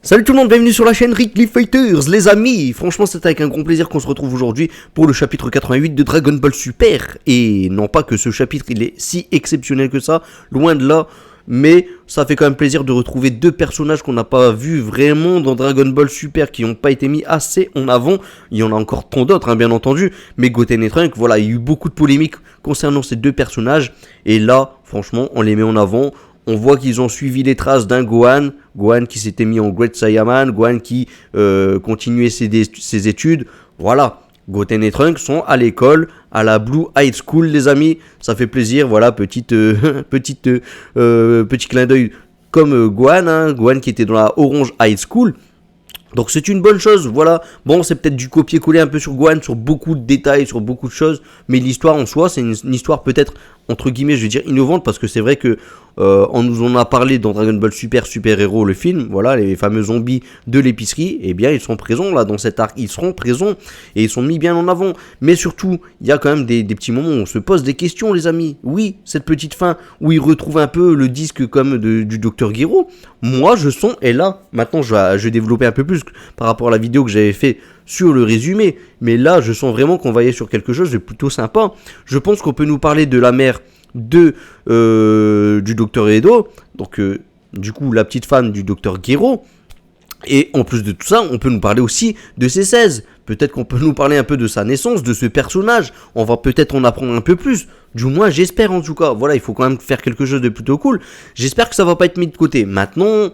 Salut tout le monde, bienvenue sur la chaîne Rickly Fighters, les amis. Franchement, c'est avec un grand plaisir qu'on se retrouve aujourd'hui pour le chapitre 88 de Dragon Ball Super. Et non pas que ce chapitre il est si exceptionnel que ça, loin de là, mais ça fait quand même plaisir de retrouver deux personnages qu'on n'a pas vus vraiment dans Dragon Ball Super, qui n'ont pas été mis assez en avant. Il y en a encore tant d'autres, bien entendu, mais Goten et Trunks, voilà, il y a eu beaucoup de polémiques concernant ces deux personnages. Et là, franchement, on les met en avant. On voit qu'ils ont suivi les traces d'un Gohan qui s'était mis en Great Saiyaman, Gohan qui continuait ses études. Voilà, Goten et Trunks sont à l'école, à la Blue High School, les amis. Ça fait plaisir, voilà, petit clin d'œil comme Gohan qui était dans la Orange High School. Donc c'est une bonne chose, voilà. Bon, c'est peut-être du copier-coller un peu sur Gohan, sur beaucoup de détails, sur beaucoup de choses. Mais l'histoire en soi, c'est une histoire peut-être, entre guillemets, je veux dire, innovante. Parce que c'est vrai que on nous en a parlé dans Dragon Ball Super, Super Héros, le film. Voilà, les fameux zombies de l'épicerie. Eh bien, ils sont présents là, dans cet arc. Ils seront présents et ils sont mis bien en avant. Mais surtout, il y a quand même des petits moments où on se pose des questions, les amis. Oui, cette petite fin où ils retrouvent un peu le disque comme du Dr Gero. Moi, je sens, et là, maintenant, je vais développer un peu plus par rapport à la vidéo que j'avais fait sur le résumé, mais là je sens vraiment qu'on va y aller sur quelque chose de plutôt sympa. Je pense qu'on peut nous parler de la mère du docteur Edo, donc du coup la petite femme du docteur Gero, et en plus de tout ça on peut nous parler aussi de ses 16. Peut-être qu'on peut nous parler un peu de sa naissance, de ce personnage, on va peut-être en apprendre un peu plus, du moins j'espère en tout cas. Voilà, il faut quand même faire quelque chose de plutôt cool. J'espère que ça va pas être mis de côté. Maintenant,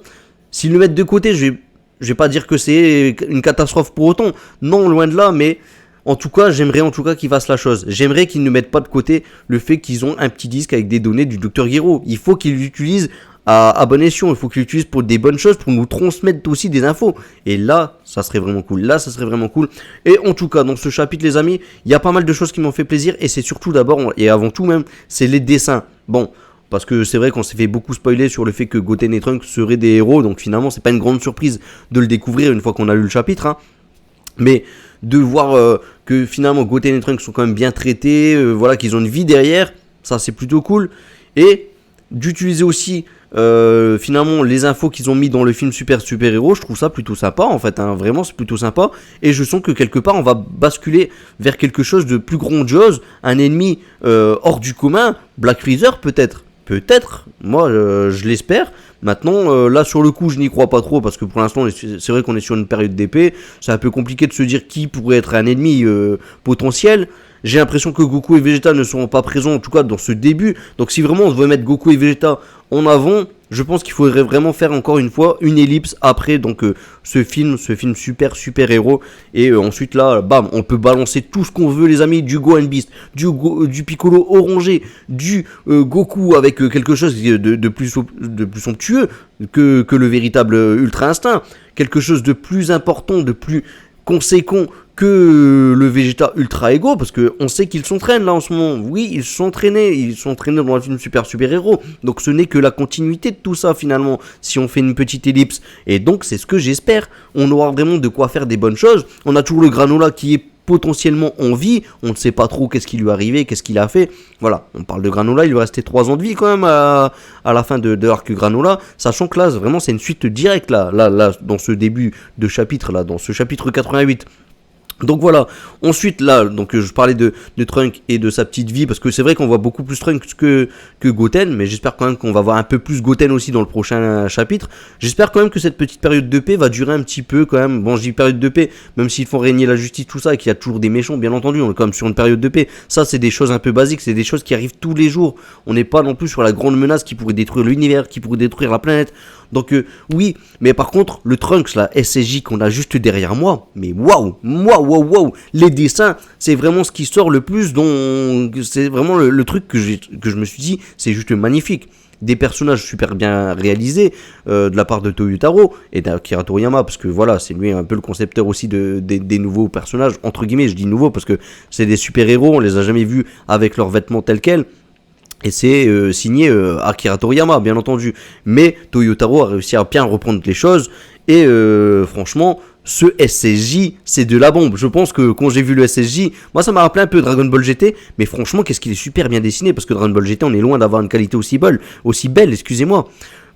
s'ils le mettent de côté, je vais pas dire que c'est une catastrophe pour autant. Non, loin de là, mais en tout cas, j'aimerais en tout cas qu'ils fassent la chose. J'aimerais qu'ils ne mettent pas de côté le fait qu'ils ont un petit disque avec des données du Dr Gero. Il faut qu'ils l'utilisent à bon escient. Il faut qu'ils l'utilisent pour des bonnes choses, pour nous transmettre aussi des infos. Et là, ça serait vraiment cool. Là, ça serait vraiment cool. Et en tout cas, dans ce chapitre, les amis, il y a pas mal de choses qui m'ont fait plaisir. Et c'est surtout d'abord, et avant tout même, c'est les dessins. Bon, parce que c'est vrai qu'on s'est fait beaucoup spoiler sur le fait que Goten et Trunks seraient des héros, donc finalement c'est pas une grande surprise de le découvrir une fois qu'on a lu le chapitre, mais de voir que finalement Goten et Trunks sont quand même bien traités, voilà, qu'ils ont une vie derrière, ça c'est plutôt cool, et d'utiliser aussi finalement les infos qu'ils ont mis dans le film Super Héros, je trouve ça plutôt sympa en fait, vraiment c'est plutôt sympa, et je sens que quelque part on va basculer vers quelque chose de plus grandiose, un ennemi hors du commun, Black Freezer peut-être, moi je l'espère. Maintenant, là sur le coup, je n'y crois pas trop parce que pour l'instant, c'est vrai qu'on est sur une période d'épée. C'est un peu compliqué de se dire qui pourrait être un ennemi potentiel. J'ai l'impression que Goku et Vegeta ne seront pas présents, en tout cas dans ce début. Donc si vraiment on veut mettre Goku et Vegeta en avant, je pense qu'il faudrait vraiment faire encore une fois une ellipse après donc ce film super héros. Et ensuite là, bam, on peut balancer tout ce qu'on veut, les amis, du Gohan Beast, du Piccolo orangé, du Goku avec quelque chose de plus somptueux que le véritable Ultra Instinct, quelque chose de plus important, de plus conséquent que le Vegeta Ultra Ego, parce que on sait qu'ils s'entraînent là en ce moment. Oui, ils sont entraînés dans le film Super Héros. Donc ce n'est que la continuité de tout ça finalement, si on fait une petite ellipse. Et donc c'est ce que j'espère. On aura vraiment de quoi faire des bonnes choses. On a toujours le Granola qui est potentiellement en vie, on ne sait pas trop qu'est-ce qui lui est arrivé, qu'est-ce qu'il a fait. Voilà, on parle de Granola, il lui restait 3 ans de vie quand même à la fin de l'arc Granola, sachant que là vraiment c'est une suite directe là dans ce début de chapitre là, dans ce chapitre 88. Donc voilà, ensuite là, donc je parlais de Trunks et de sa petite vie, parce que c'est vrai qu'on voit beaucoup plus Trunks que Goten, mais j'espère quand même qu'on va voir un peu plus Goten aussi dans le prochain chapitre. J'espère quand même que cette petite période de paix va durer un petit peu quand même. Bon, je dis période de paix, même s'ils font régner la justice, tout ça, et qu'il y a toujours des méchants, bien entendu, on est quand même sur une période de paix. Ça, c'est des choses un peu basiques, c'est des choses qui arrivent tous les jours. On n'est pas non plus sur la grande menace qui pourrait détruire l'univers, qui pourrait détruire la planète. Donc oui, mais par contre, le Trunks, la SCJ qu'on a juste derrière moi, mais waouh, les dessins, c'est vraiment ce qui sort le plus, c'est vraiment le truc que je me suis dit, c'est juste magnifique. Des personnages super bien réalisés de la part de Toyotaro et d'Akira Toriyama, parce que voilà, c'est lui un peu le concepteur aussi des nouveaux personnages, entre guillemets, je dis nouveaux parce que c'est des super-héros, on les a jamais vus avec leurs vêtements tels quels. Et c'est signé Akira Toriyama, bien entendu. Mais Toyotaro a réussi à bien reprendre les choses. Et franchement, ce SSJ, c'est de la bombe. Je pense que quand j'ai vu le SSJ, moi ça m'a rappelé un peu Dragon Ball GT. Mais franchement, qu'est-ce qu'il est super bien dessiné. Parce que Dragon Ball GT, on est loin d'avoir une qualité aussi belle, excusez-moi.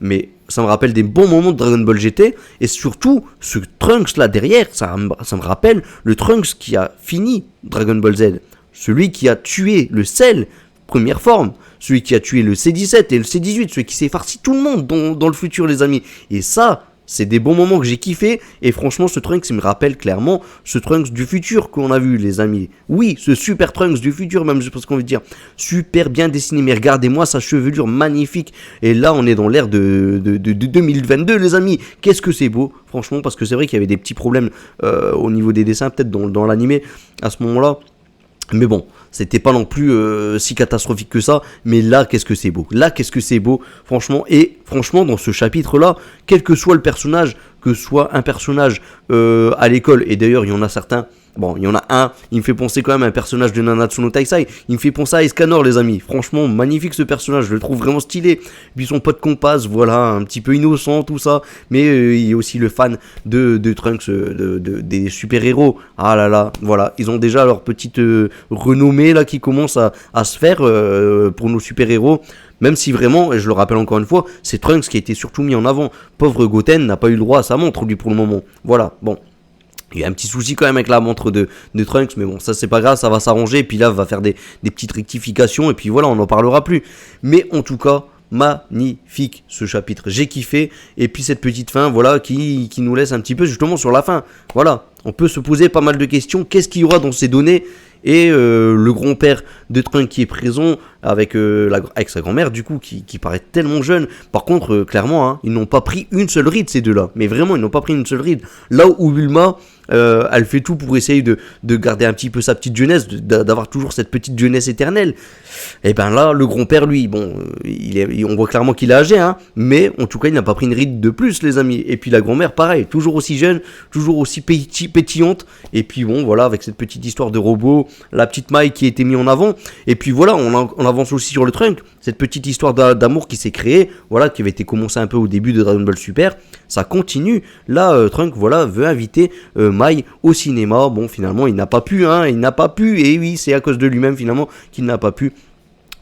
mais ça me rappelle des bons moments de Dragon Ball GT, et surtout, ce Trunks là derrière, ça me rappelle le Trunks qui a fini Dragon Ball Z, celui qui a tué le Cell, première forme, celui qui a tué le C17 et le C18, celui qui s'est farci tout le monde dans le futur, les amis, et ça, c'est des bons moments que j'ai kiffé, et franchement ce Trunks il me rappelle clairement ce Trunks du futur qu'on a vu, les amis. Oui, ce super Trunks du futur, même je pense qu'on veut dire, super bien dessiné, mais regardez-moi sa chevelure magnifique, et là on est dans l'ère de 2022, les amis. Qu'est-ce que c'est beau, franchement, parce que c'est vrai qu'il y avait des petits problèmes au niveau des dessins, peut-être dans l'animé à ce moment-là. Mais bon, c'était pas non plus si catastrophique que ça. Mais là, qu'est-ce que c'est beau. Là, qu'est-ce que c'est beau, franchement. Et franchement, dans ce chapitre-là, quel que soit le personnage, que ce soit un personnage à l'école, et d'ailleurs, il y en a certains... Bon, il y en a un, il me fait penser quand même à un personnage de Nanatsu no Taisai. Il me fait penser à Escanor, les amis. Franchement, magnifique ce personnage, je le trouve vraiment stylé. Puis son pote Compass, voilà, un petit peu innocent, tout ça. Mais il est aussi le fan de Trunks, des super-héros. Ah là là, voilà. Ils ont déjà leur petite renommée là qui commence à se faire pour nos super-héros. Même si vraiment, et je le rappelle encore une fois, c'est Trunks qui a été surtout mis en avant. Pauvre Goten n'a pas eu le droit à sa montre, lui, pour le moment. Voilà, bon. Il y a un petit souci quand même avec la montre de Trunks, mais bon, ça c'est pas grave, ça va s'arranger, et puis là, va faire des petites rectifications, et puis voilà, on n'en parlera plus. Mais en tout cas, magnifique ce chapitre, j'ai kiffé, et puis cette petite fin, voilà, qui nous laisse un petit peu justement sur la fin. Voilà, on peut se poser pas mal de questions, qu'est-ce qu'il y aura dans ces données ? Et le grand-père de Trunks qui est présent avec sa grand-mère, du coup, qui paraît tellement jeune. Par contre, clairement, hein, ils n'ont pas pris une seule ride, ces deux-là. Mais vraiment, ils n'ont pas pris une seule ride. Là où Bulma, elle fait tout pour essayer de garder un petit peu sa petite jeunesse, d'avoir toujours cette petite jeunesse éternelle. Et ben là, le grand-père, lui, bon, on voit clairement qu'il est âgé, hein, mais en tout cas, il n'a pas pris une ride de plus, les amis. Et puis la grand-mère, pareil, toujours aussi jeune, toujours aussi pétillante. Et puis bon, voilà, avec cette petite histoire de robot, la petite maille qui a été mise en avant. Et puis voilà, on avance aussi sur le Trunk, cette petite histoire d'amour qui s'est créée, voilà, qui avait été commencée un peu au début de Dragon Ball Super. Ça continue. Là, Trunk, voilà, veut inviter Mai au cinéma. Bon, finalement, il n'a pas pu, hein, il n'a pas pu. Et oui, c'est à cause de lui-même, finalement, qu'il n'a pas pu.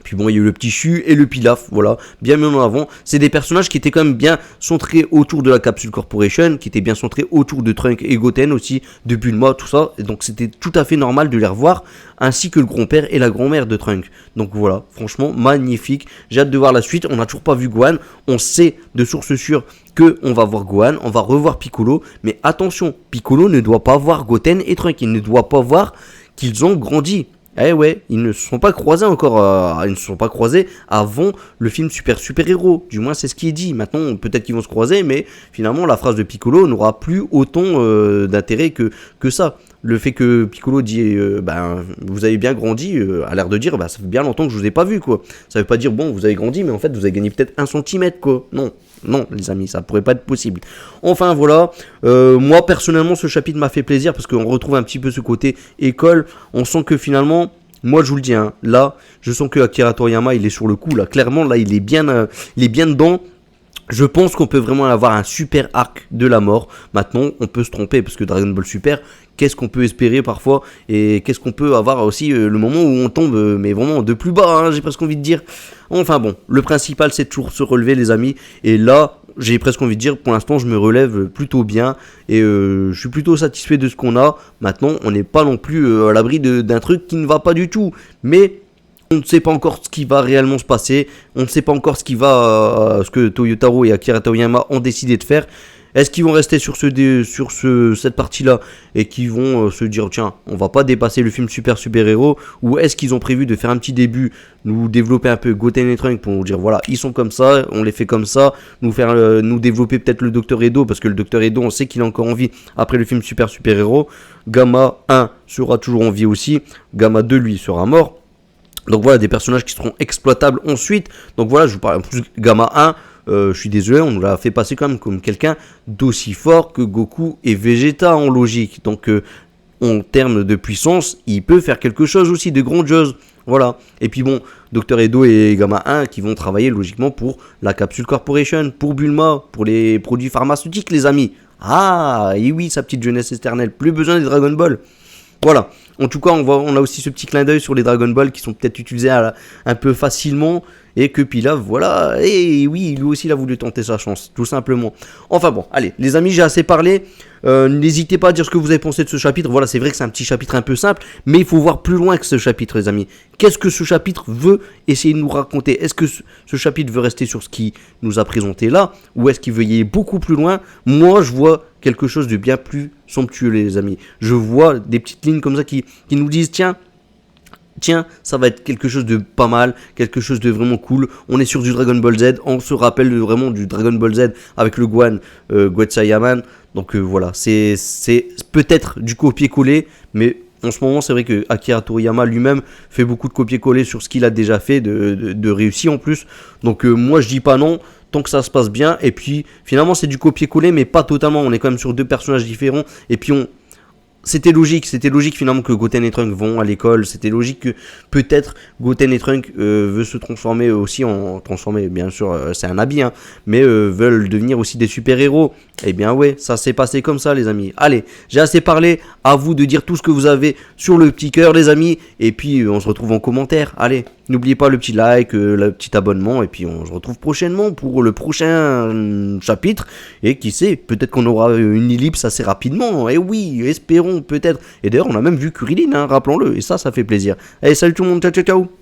Puis bon, il y a eu le petit Chu et le Pilaf, voilà, bien mis en avant. C'est des personnages qui étaient quand même bien centrés autour de la Capsule Corporation, qui étaient bien centrés autour de Trunk et Goten aussi, de Bulma, tout ça. Et donc c'était tout à fait normal de les revoir, ainsi que le grand-père et la grand-mère de Trunk. Donc voilà, franchement, magnifique. J'ai hâte de voir la suite. On n'a toujours pas vu Gohan. On sait de source sûre qu'on va voir Gohan, on va revoir Piccolo. Mais attention, Piccolo ne doit pas voir Goten et Trunk. Il ne doit pas voir qu'ils ont grandi. Eh ouais, ils ne se sont pas croisés encore, ils ne se sont pas croisés avant le film Super Héros, du moins c'est ce qui est dit. Maintenant, peut-être qu'ils vont se croiser, mais finalement la phrase de Piccolo n'aura plus autant d'intérêt que ça. Le fait que Piccolo dit, vous avez bien grandi, a l'air de dire, ça fait bien longtemps que je vous ai pas vu, quoi. Ça veut pas dire, bon, vous avez grandi, mais en fait, vous avez gagné peut-être 1 centimètre, quoi. Non, les amis, ça pourrait pas être possible. Enfin, voilà. Moi, personnellement, ce chapitre m'a fait plaisir parce qu'on retrouve un petit peu ce côté école. On sent que finalement, moi, je vous le dis, hein, là, je sens que Akira Toriyama, il est sur le coup, là. Clairement, là, il est bien dedans. Je pense qu'on peut vraiment avoir un super arc de la mort. Maintenant, on peut se tromper parce que Dragon Ball Super, qu'est-ce qu'on peut espérer parfois et qu'est-ce qu'on peut avoir aussi le moment où on tombe, mais vraiment de plus bas, hein, j'ai presque envie de dire. Enfin bon, le principal c'est toujours se relever, les amis. Et là, j'ai presque envie de dire, pour l'instant, je me relève plutôt bien et je suis plutôt satisfait de ce qu'on a. Maintenant, on n'est pas non plus à l'abri d'un truc qui ne va pas du tout, mais on ne sait pas encore ce qui va réellement se passer. On ne sait pas encore ce que Toyotaro et Akira Toriyama ont décidé de faire. Est-ce qu'ils vont rester sur cette partie-là et qu'ils vont se dire, tiens, on va pas dépasser le film Super Héros, ou est-ce qu'ils ont prévu de faire un petit début, nous développer un peu Goten et Trunks pour nous dire, voilà, ils sont comme ça, on les fait comme ça, nous développer peut-être le Dr Edo, parce que le Dr Edo, on sait qu'il est encore en vie après le film Super Héros. Gamma 1 sera toujours en vie aussi, Gamma 2, lui, sera mort. Donc voilà, des personnages qui seront exploitables ensuite. Donc voilà, je vous parle en plus Gamma 1. Je suis désolé, on nous l'a fait passer quand même comme quelqu'un d'aussi fort que Goku et Vegeta en logique. Donc en termes de puissance, il peut faire quelque chose aussi de grandiose. Voilà. Et puis bon, Dr Edo et Gamma 1 qui vont travailler logiquement pour la Capsule Corporation, pour Bulma, pour les produits pharmaceutiques, les amis. Ah, et oui, sa petite jeunesse éternelle. Plus besoin des Dragon Ball. Voilà. En tout cas, on a aussi ce petit clin d'œil sur les Dragon Ball qui sont peut-être utilisés un peu facilement. Et que Pilaf, voilà, et oui, lui aussi il a voulu tenter sa chance, tout simplement. Enfin bon, allez, les amis, j'ai assez parlé. N'hésitez pas à dire ce que vous avez pensé de ce chapitre. Voilà, c'est vrai que c'est un petit chapitre un peu simple, mais il faut voir plus loin que ce chapitre, les amis. Qu'est-ce que ce chapitre veut essayer de nous raconter? Est-ce que ce chapitre veut rester sur ce qu'il nous a présenté là, ou est-ce qu'il veut y aller beaucoup plus loin? Moi, je vois quelque chose de bien plus somptueux, les amis. Je vois des petites lignes comme ça qui nous disent, tiens, ça va être quelque chose de pas mal, quelque chose de vraiment cool. On est sur du Dragon Ball Z, on se rappelle vraiment du Dragon Ball Z avec le Gohan Saiyaman. Donc voilà, c'est peut-être du copier-coller, mais en ce moment c'est vrai que Akira Toriyama lui-même fait beaucoup de copier-coller sur ce qu'il a déjà fait, de réussi en plus. Donc moi je dis pas non, tant que ça se passe bien. Et puis finalement c'est du copier-coller, mais pas totalement. On est quand même sur deux personnages différents. Et puis c'était logique finalement que Goten et Trunks vont à l'école, c'était logique que peut-être Goten et Trunks veulent se transformer aussi transformer, bien sûr c'est un habit, hein, mais veulent devenir aussi des super-héros. Eh bien ouais, ça s'est passé comme ça les amis. Allez, j'ai assez parlé, à vous de dire tout ce que vous avez sur le petit cœur les amis, et puis on se retrouve en commentaire. Allez, n'oubliez pas le petit like, le petit abonnement, et puis on se retrouve prochainement pour le prochain chapitre, et qui sait, peut-être qu'on aura une ellipse assez rapidement, et oui, espérons peut-être. Et d'ailleurs on a même vu Kuririn, hein, rappelons-le, et ça fait plaisir. Allez, salut tout le monde, ciao ciao ciao.